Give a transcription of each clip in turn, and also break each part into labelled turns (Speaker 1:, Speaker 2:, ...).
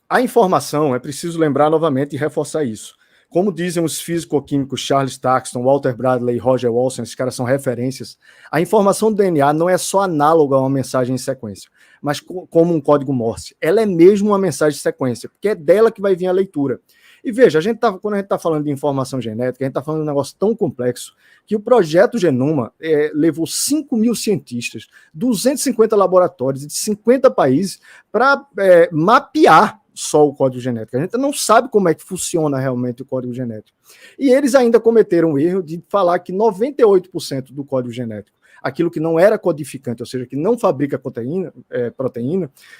Speaker 1: A informação, é preciso lembrar novamente e reforçar isso. Como dizem os físico-químicos Charles Thaxton, Walter Bradley e Roger Wilson, esses caras são referências, a informação do DNA não é só análoga a uma mensagem em sequência, mas como um código Morse. Ela é mesmo uma mensagem em sequência, porque é dela que vai vir a leitura. E veja, quando a gente está falando de informação genética, a gente está falando de um negócio tão complexo que o projeto Genoma levou 5 mil cientistas, 250 laboratórios de 50 países para mapear só o código genético. A gente não sabe como é que funciona realmente o código genético. E eles ainda cometeram o erro de falar que 98% do código genético, aquilo que não era codificante, ou seja, que não fabrica proteína,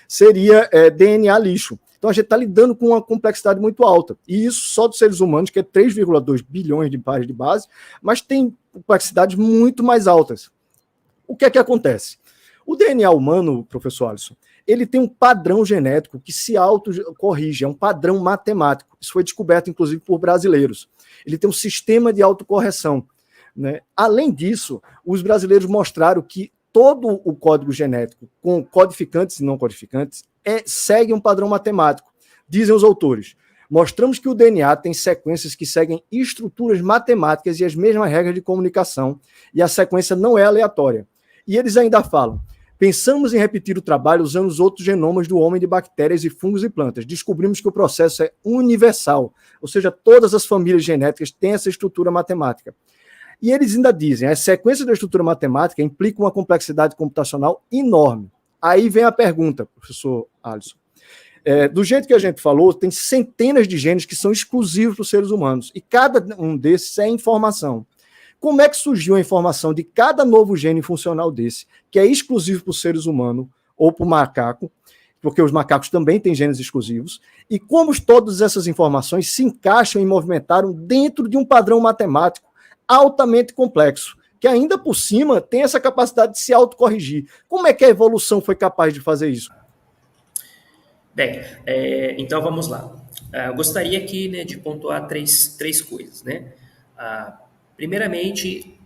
Speaker 1: seria DNA lixo. Então a gente está lidando com uma complexidade muito alta. E isso só dos seres humanos, que é 3,2 bilhões de pares de base, mas tem complexidades muito mais altas. O que é que acontece? O DNA humano, professor Alisson, ele tem um padrão genético que se autocorrige, é um padrão matemático. Isso foi descoberto, inclusive, por brasileiros. Ele tem um sistema de autocorreção, né? Além disso, os brasileiros mostraram que todo o código genético, com codificantes e não codificantes, segue um padrão matemático. Dizem os autores. Mostramos que o DNA tem sequências que seguem estruturas matemáticas e as mesmas regras de comunicação, e a sequência não é aleatória. E eles ainda falam: pensamos em repetir o trabalho usando os outros genomas do homem de bactérias e fungos e plantas. Descobrimos que o processo é universal, ou seja, todas as famílias genéticas têm essa estrutura matemática. E eles ainda dizem: a sequência da estrutura matemática implica uma complexidade computacional enorme. Aí vem a pergunta, professor Alisson. Do jeito que a gente falou, tem centenas de genes que são exclusivos para os seres humanos, e cada um desses é informação. Como é que surgiu a informação de cada novo gene funcional desse, que é exclusivo para os seres humanos ou para o macaco, porque os macacos também têm genes exclusivos, e como todas essas informações se encaixam e movimentaram dentro de um padrão matemático altamente complexo, que ainda por cima tem essa capacidade de se autocorrigir. Como é que a evolução foi capaz de fazer isso?
Speaker 2: Bem, então vamos lá. Eu gostaria aqui, né, de pontuar três coisas, né? Primeiramente,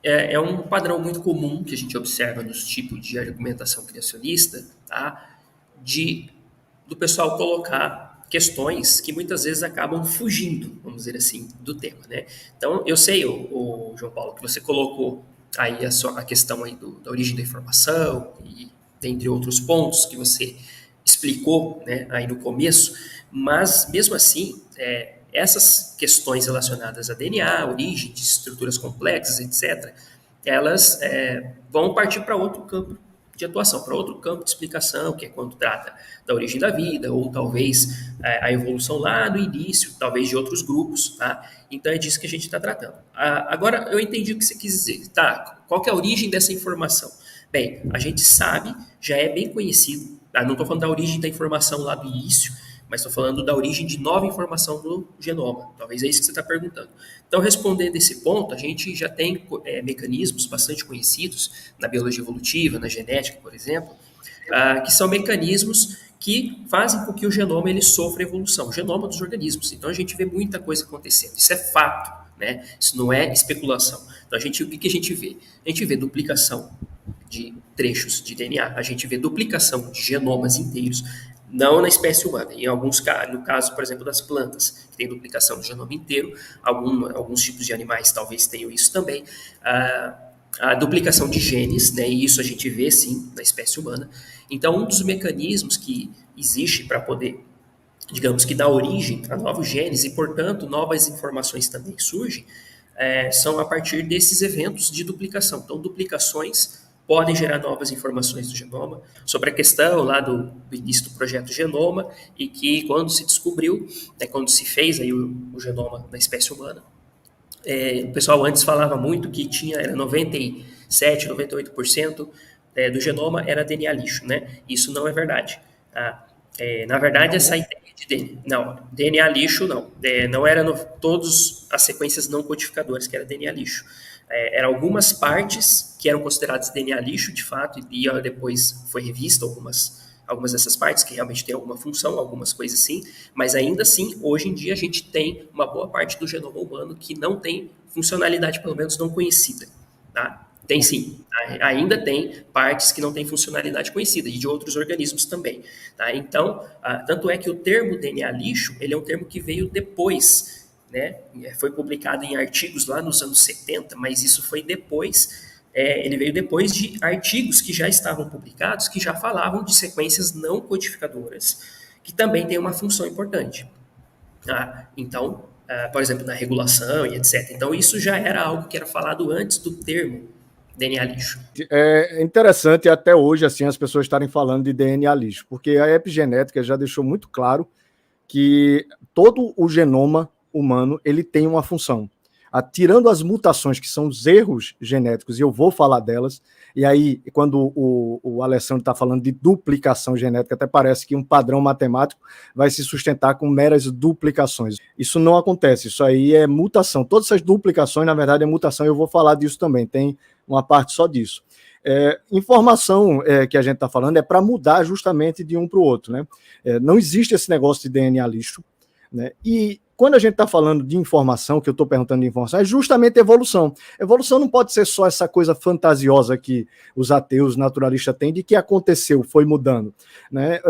Speaker 2: é um padrão muito comum que a gente observa nos tipos de argumentação criacionista, tá? Do pessoal colocar questões que muitas vezes acabam fugindo, vamos dizer assim, do tema, né? Então, eu sei, o João Paulo, que você colocou aí a questão aí da origem da informação e dentre outros pontos que você explicou, né, aí no começo, mas mesmo assim, essas questões relacionadas a DNA, origem de estruturas complexas, etc., elas vão partir para outro campo de atuação, para outro campo de explicação, que é quando trata da origem da vida, ou talvez a evolução lá do início, talvez de outros grupos, tá? Então é disso que a gente está tratando. Agora, eu entendi o que você quis dizer, tá? Qual que é a origem dessa informação? Bem, a gente sabe, já é bem conhecido, tá? Não estou falando da origem da informação lá do início, mas estou falando da origem de nova informação do genoma. Talvez é isso que você está perguntando. Então, respondendo esse ponto, a gente já tem mecanismos bastante conhecidos na biologia evolutiva, na genética, por exemplo, que são mecanismos que fazem com que o genoma ele sofra evolução, o genoma dos organismos. Então, a gente vê muita coisa acontecendo. Isso é fato, né? Isso não é especulação. Então, o que a gente vê? A gente vê duplicação de trechos de DNA, a gente vê duplicação de genomas inteiros, não na espécie humana. Em alguns casos, no caso, por exemplo, das plantas, que tem duplicação do genoma inteiro, alguns tipos de animais talvez tenham isso também, a duplicação de genes, né, e isso a gente vê sim na espécie humana. Então, um dos mecanismos que existe para poder, digamos que, dar origem a novos genes e, portanto, novas informações também surgem, são a partir desses eventos de duplicação. Então, duplicações podem gerar novas informações do genoma, sobre a questão lá do início do projeto Genoma, e que quando se descobriu, né, quando se fez aí o genoma na espécie humana, o pessoal antes falava muito que era 97, 98% do genoma era DNA lixo, né? Isso não é verdade. Tá? Na verdade, essa ideia de DNA lixo não. Não era todas as sequências não codificadoras que era DNA lixo. Eram algumas partes que eram consideradas DNA lixo, de fato, e depois foi revista algumas dessas partes que realmente têm alguma função, algumas coisas assim, mas ainda assim, hoje em dia, a gente tem uma boa parte do genoma humano que não tem funcionalidade, pelo menos não conhecida. Tá? Tem sim, ainda tem partes que não têm funcionalidade conhecida, e de outros organismos também. Tá? Então, tanto é que o termo DNA lixo, ele é um termo que veio depois, né? Foi publicado em artigos lá nos anos 70, mas isso foi depois, ele veio depois de artigos que já estavam publicados, que já falavam de sequências não codificadoras, que também têm uma função importante. Então, por exemplo, na regulação e etc. Então, isso já era algo que era falado antes do termo DNA lixo.
Speaker 1: É interessante até hoje assim as pessoas estarem falando de DNA lixo, porque a epigenética já deixou muito claro que todo o genoma humano ele tem uma função. Tirando as mutações, que são os erros genéticos, e eu vou falar delas, e aí, quando o Alessandro está falando de duplicação genética, até parece que um padrão matemático vai se sustentar com meras duplicações. Isso não acontece, isso aí é mutação. Todas essas duplicações, na verdade, é mutação, e eu vou falar disso também, tem uma parte só disso. Informação que a gente está falando é para mudar justamente de um para o outro, né? Não existe esse negócio de DNA lixo, né? E quando a gente está falando de informação, que eu estou perguntando de informação, é justamente evolução. Evolução não pode ser só essa coisa fantasiosa que os ateus naturalistas têm de que aconteceu, foi mudando, né?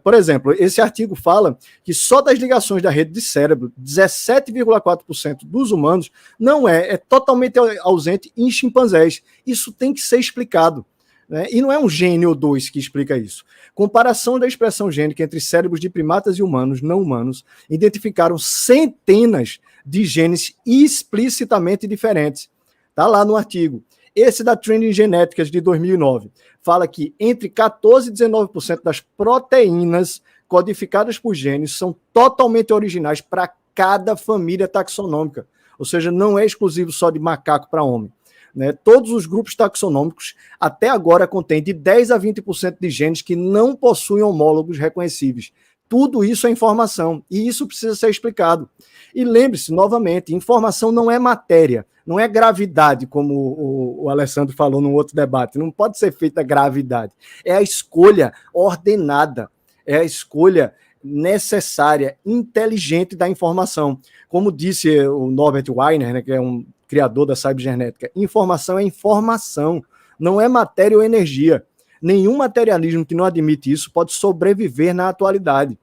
Speaker 1: Por exemplo, esse artigo fala que só das ligações da rede de cérebro, 17,4% dos humanos não é totalmente ausente em chimpanzés. Isso tem que ser explicado, né? E não é um gene ou dois que explica isso. Comparação da expressão gênica entre cérebros de primatas e humanos, não humanos, identificaram centenas de genes explicitamente diferentes. Está lá no artigo. Esse da Trending Genetics de 2009 fala que entre 14% e 19% das proteínas codificadas por genes são totalmente originais para cada família taxonômica. Ou seja, não é exclusivo só de macaco para homem. Né? Todos os grupos taxonômicos até agora contêm de 10% a 20% de genes que não possuem homólogos reconhecíveis. Tudo isso é informação e isso precisa ser explicado. E lembre-se, novamente, informação não é matéria, não é gravidade, como o Alessandro falou num outro debate. Não pode ser feita gravidade. É a escolha ordenada, é a escolha necessária, inteligente da informação. Como disse o Norbert Wiener, né, que é um criador da cybergenética, informação é informação, não é matéria ou energia. Nenhum materialismo que não admite isso pode sobreviver na atualidade.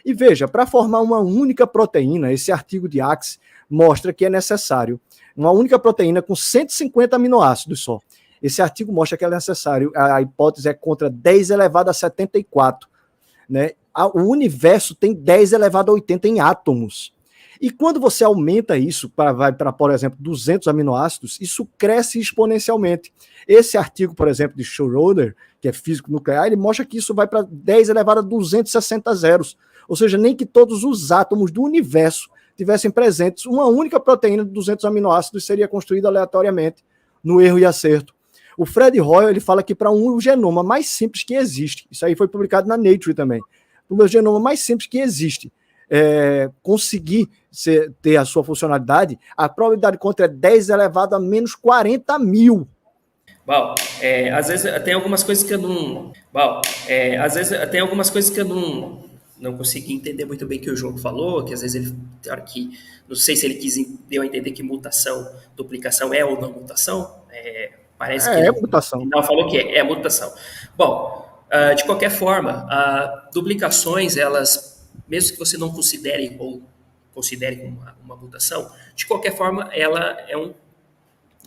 Speaker 1: E veja, para formar uma única proteína, esse artigo de Axe mostra que é necessário uma única proteína com 150 aminoácidos só. Esse artigo mostra que é necessário, a hipótese é contra 10 elevado a 74. Né? O universo tem 10 elevado a 80 em átomos. E quando você aumenta isso, vai para, por exemplo, 200 aminoácidos, isso cresce exponencialmente. Esse artigo, por exemplo, de Schroeder, que é físico nuclear, ele mostra que isso vai para 10 elevado a 260 zeros. Ou seja, nem que todos os átomos do universo tivessem presentes, uma única proteína de 200 aminoácidos seria construída aleatoriamente, no erro e acerto. O Fred Hoyle, ele fala que para um genoma mais simples que existe, isso aí foi publicado na Nature também, o genoma mais simples que existe, conseguir ter a sua funcionalidade, a probabilidade contra é 10 elevado a menos 40 mil.
Speaker 2: Bom, às vezes tem algumas coisas que eu não... às vezes tem algumas coisas que eu não consegui entender muito bem que o João falou, que às vezes ele, claro que, não sei se ele deu a entender que mutação, duplicação é ou não mutação, parece que
Speaker 1: É mutação.
Speaker 2: Não, falou que é mutação. Bom, de qualquer forma, duplicações, elas, mesmo que você não considere ou considere como uma mutação, de qualquer forma, ela é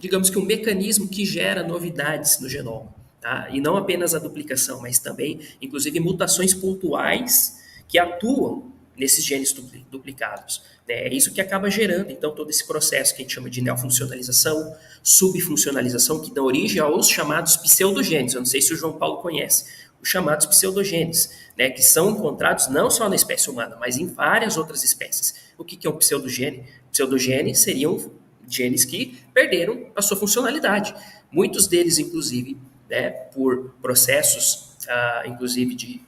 Speaker 2: digamos que um mecanismo que gera novidades no genoma. Tá? E não apenas a duplicação, mas também, inclusive, mutações pontuais que atuam nesses genes duplicados. É isso que acaba gerando, então, todo esse processo que a gente chama de neofuncionalização, subfuncionalização, que dá origem aos chamados pseudogenes. Eu não sei se o João Paulo conhece os chamados pseudogenes, né, que são encontrados não só na espécie humana, mas em várias outras espécies. O que é um pseudogene? Pseudogene seriam genes que perderam a sua funcionalidade. Muitos deles, inclusive, né, por processos, inclusive de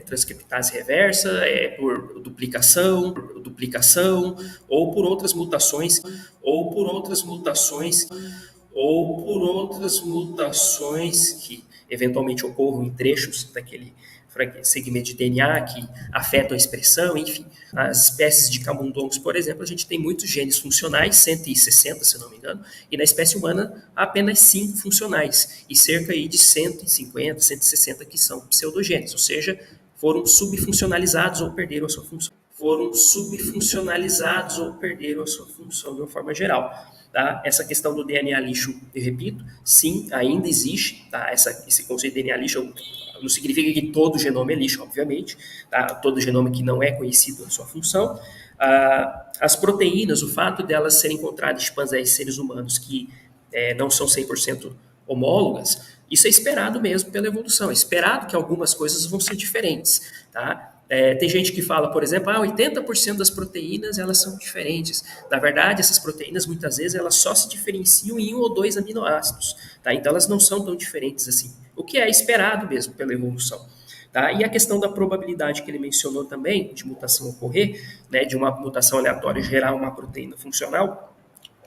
Speaker 2: transcriptase reversa, por duplicação, ou por outras mutações, que eventualmente ocorram em trechos daquele segmento de DNA que afetam a expressão, enfim. As espécies de camundongos, por exemplo, a gente tem muitos genes funcionais, 160, se não me engano, e na espécie humana apenas 5 funcionais, e cerca aí de 150, 160 que são pseudogenes, ou seja, foram subfuncionalizados ou perderam a sua função. De uma forma geral. Tá? Essa questão do DNA lixo, eu repito, sim, ainda existe. Tá? Esse conceito de DNA lixo não significa que todo genoma é lixo, obviamente. Tá? Todo genoma que não é conhecido a sua função. As proteínas, o fato delas serem encontradas em chimpanzés e seres humanos que não são 100% homólogas, isso é esperado mesmo pela evolução. É esperado que algumas coisas vão ser diferentes. Tá? Tem gente que fala, por exemplo, 80% das proteínas elas são diferentes. Na verdade, essas proteínas, muitas vezes, elas só se diferenciam em 1 ou 2 aminoácidos. Tá? Então, elas não são tão diferentes assim. O que é esperado mesmo pela evolução. Tá? E a questão da probabilidade que ele mencionou também, de mutação ocorrer, né, de uma mutação aleatória gerar uma proteína funcional,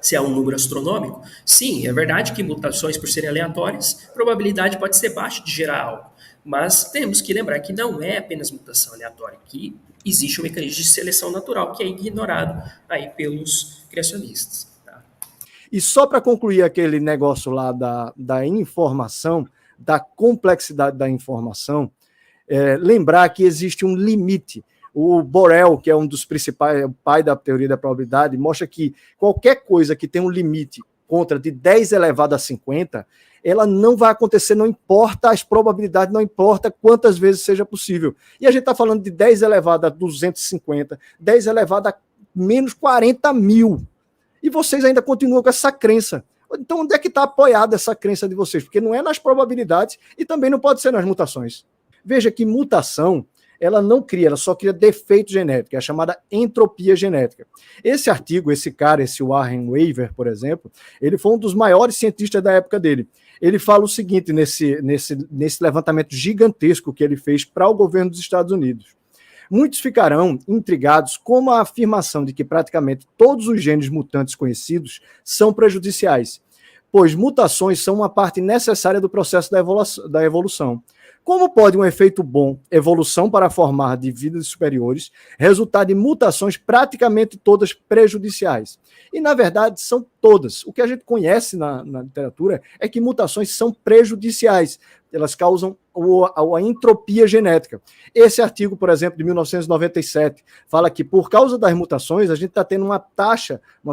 Speaker 2: se é um número astronômico, sim, é verdade que mutações, por serem aleatórias, a probabilidade pode ser baixa de gerar algo. Mas temos que lembrar que não é apenas mutação aleatória, que existe um mecanismo de seleção natural que é ignorado aí pelos criacionistas. Tá?
Speaker 1: E só para concluir aquele negócio lá da informação, da complexidade da informação, lembrar que existe um limite. O Borel, que é um dos principais, o pai da teoria da probabilidade, mostra que qualquer coisa que tem um limite contra de 10 elevado a 50, ela não vai acontecer, não importa as probabilidades, não importa quantas vezes seja possível. E a gente está falando de 10 elevado a 250, 10 elevado a menos 40 mil. E vocês ainda continuam com essa crença. Então, onde é que está apoiada essa crença de vocês? Porque não é nas probabilidades e também não pode ser nas mutações. Veja que mutação, ela não cria, ela só cria defeito genético, é a chamada entropia genética. Esse artigo, esse Warren Weaver, por exemplo, ele foi um dos maiores cientistas da época dele. Ele fala o seguinte nesse levantamento gigantesco que ele fez para o governo dos Estados Unidos. Muitos ficarão intrigados com a afirmação de que praticamente todos os genes mutantes conhecidos são prejudiciais, pois mutações são uma parte necessária do processo da evolução. Como pode um efeito bom, evolução para formar de vidas superiores, resultar de mutações praticamente todas prejudiciais? E, na verdade, são todas. O que a gente conhece na literatura é que mutações são prejudiciais. Elas causam a entropia genética. Esse artigo, por exemplo, de 1997, fala que, por causa das mutações, a gente está tendo uma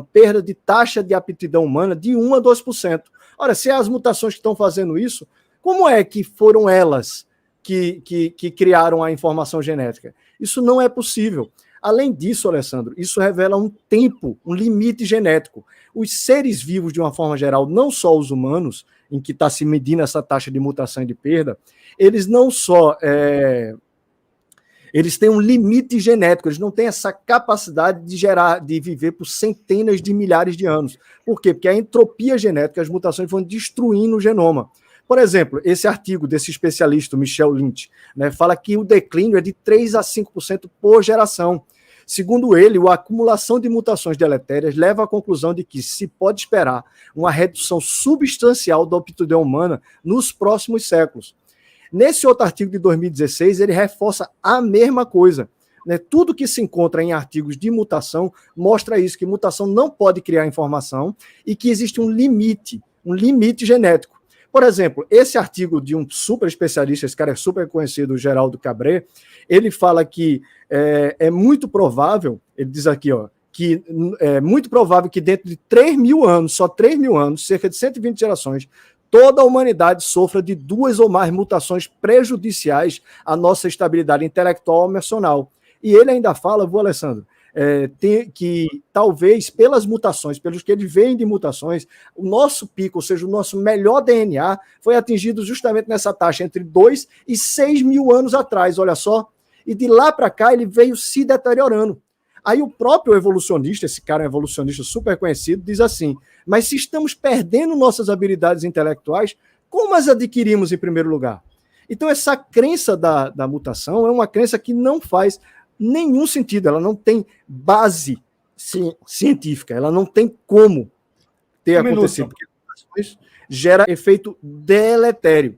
Speaker 1: perda de taxa de aptidão humana de 1 a 2%. Ora, se é as mutações que estão fazendo isso, como é que foram elas que criaram a informação genética? Isso não é possível. Além disso, Alessandro, isso revela um limite genético. Os seres vivos, de uma forma geral, não só os humanos, em que está se medindo essa taxa de mutação e de perda, eles não só eles têm um limite genético, eles não têm essa capacidade de viver por centenas de milhares de anos. Por quê? Porque a entropia genética, as mutações vão destruindo o genoma. Por exemplo, esse artigo desse especialista, Michel Lynch, né, fala que o declínio é de 3 a 5% por geração. Segundo ele, a acumulação de mutações deletérias leva à conclusão de que se pode esperar uma redução substancial da aptidão humana nos próximos séculos. Nesse outro artigo de 2016, ele reforça a mesma coisa. Né? Tudo que se encontra em artigos de mutação mostra isso, que mutação não pode criar informação e que existe um limite genético. Por exemplo, esse artigo de um super especialista, esse cara é super conhecido, o Geraldo Cabré, ele fala que é muito provável, ele diz aqui, que é muito provável que dentro de 3 mil anos, só 3 mil anos, cerca de 120 gerações, toda a humanidade sofra de 2 ou mais mutações prejudiciais à nossa estabilidade intelectual ou emocional. E ele ainda fala, Alessandro, que talvez pelas mutações, pelos que eles veem de mutações, o nosso pico, ou seja, o nosso melhor DNA, foi atingido justamente nessa taxa, entre 2 e 6 mil anos atrás, olha só. E de lá para cá ele veio se deteriorando. Aí o próprio evolucionista, esse cara é um evolucionista super conhecido, diz assim, mas se estamos perdendo nossas habilidades intelectuais, como as adquirimos em primeiro lugar? Então essa crença da mutação é uma crença que não faz nenhum sentido, ela não tem base científica, ela não tem como ter acontecido, porque gera efeito deletério.